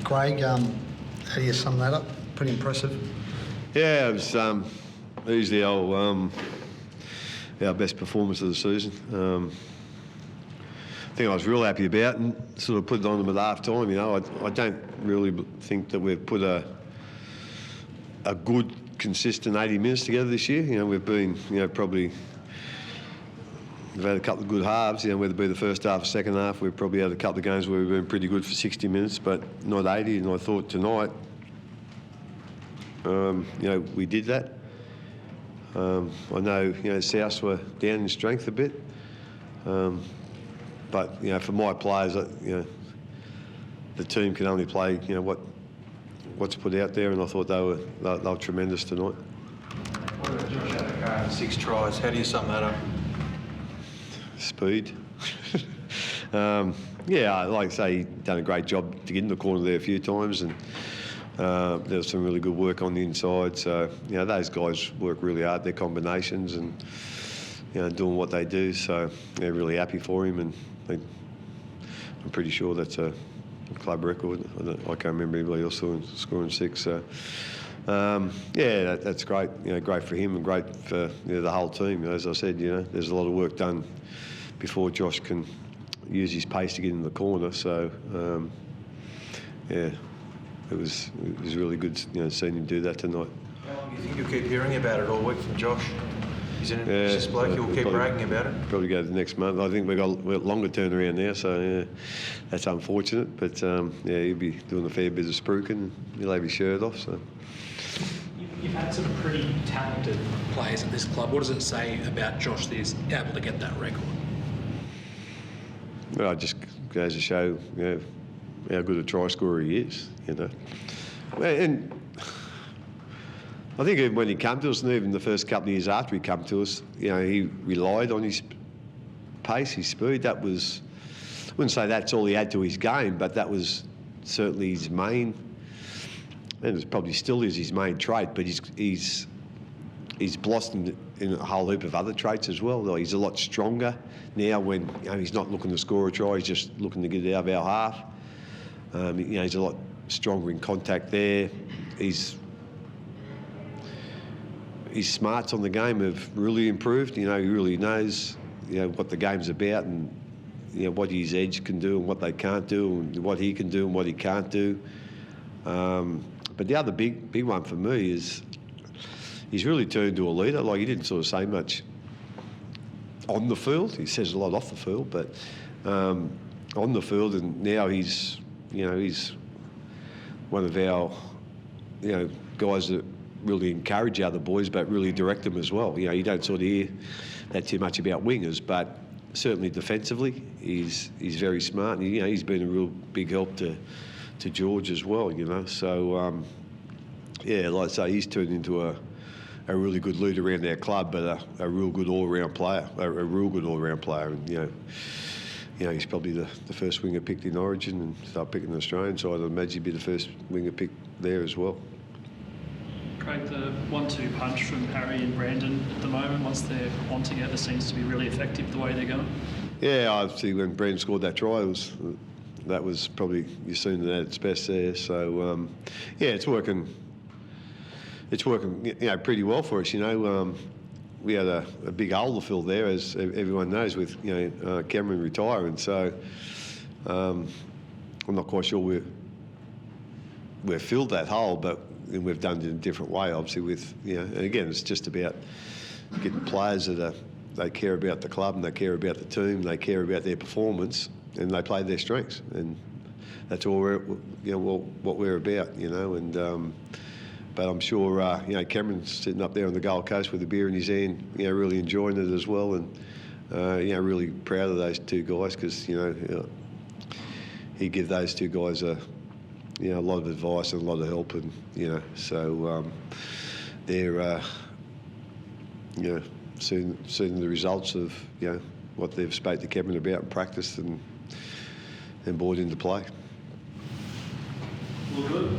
Craig, how do you sum that up? Pretty impressive. Yeah, it was easily our best performance of the season. Thing I was real happy about, and sort of put it on them at half time. You know, I don't really think that we've put a good, consistent 80 minutes together this year. You know, we've been, probably we've had a couple of good halves. You know, whether it be the first half or second half, we've probably had a couple of games where we've been pretty good for 60 minutes, but not 80. And I thought tonight, we did that. I know, Souths were down in strength a bit. But, for my players, the team can only play, what's put out there, and I thought they were tremendous tonight. What about Josh Adokar, 6 tries? How do you sum that up? Speed. Like I say, he done a great job to get in the corner there a few times, and there was some really good work on the inside. So, those guys work really hard, their combinations, and, doing what they do. So, really happy for him, and I'm pretty sure that's a club record. I can't remember anybody else scoring 6. So, that's great. Great for him and great for the whole team. As I said, there's a lot of work done before Josh can use his pace to get in the corner. So, it was really good, seeing him do that tonight. How long do you think you'll keep hearing about it all week from Josh? He's an ambitious bloke. He'll keep bragging about it. Probably go to the next month. I think we've got a longer turnaround now, so that's unfortunate. But he'll be doing a fair bit of spruiking. He'll have his shirt off. So you've had some pretty talented players at this club. What does it say about Josh that he's able to get that record? Well, it just goes to show how good a try scorer he is. And I think even when he came to us, and even the first couple of years after he came to us, he relied on his pace, his speed. That was, I wouldn't say that's all he had to his game, but that was certainly his main, and it probably still is his main trait. But he's blossomed in a whole heap of other traits as well. He's a lot stronger now when he's not looking to score a try; he's just looking to get it out of our half. He's a lot stronger in contact there. His smarts on the game have really improved. He really knows, what the game's about, and what his edge can do and what they can't do, and what he can do and what he can't do. But the other big one for me is he's really turned to a leader. Like, he didn't sort of say much on the field. He says a lot off the field, but on the field, and now he's one of our, guys that really encourage other boys, but really direct them as well. You don't sort of hear that too much about wingers, but certainly defensively, he's very smart, and he's been a real big help to George as well. So like I say, he's turned into a really good leader around our club, but a real good all-round player, and he's probably the first winger picked in Origin, and start picking the Australian side. I'd imagine he'd be the first winger picked there as well. Craig, the 1-2 punch from Harry and Brandon at the moment, once they're on together, seems to be really effective the way they're going. Yeah, obviously when Brandon scored that try, that was probably, you've seen that at its best there. So, it's working. It's working, pretty well for us. We had a big hole to fill there, as everyone knows, with Cameron retiring. So I'm not quite sure we've filled that hole, but we've done it in a different way, obviously. With and again, it's just about getting players that they care about the club, and they care about the team, they care about their performance, and they play their strengths, and that's all what we're about, And but I'm sure Cameron's sitting up there on the Gold Coast with a beer in his hand, really enjoying it as well, and really proud of those two guys, because he give those two guys a lot of advice and a lot of help, and so they're seeing the results of what they've spoke to Kevin about and practiced and brought into play. Well, good.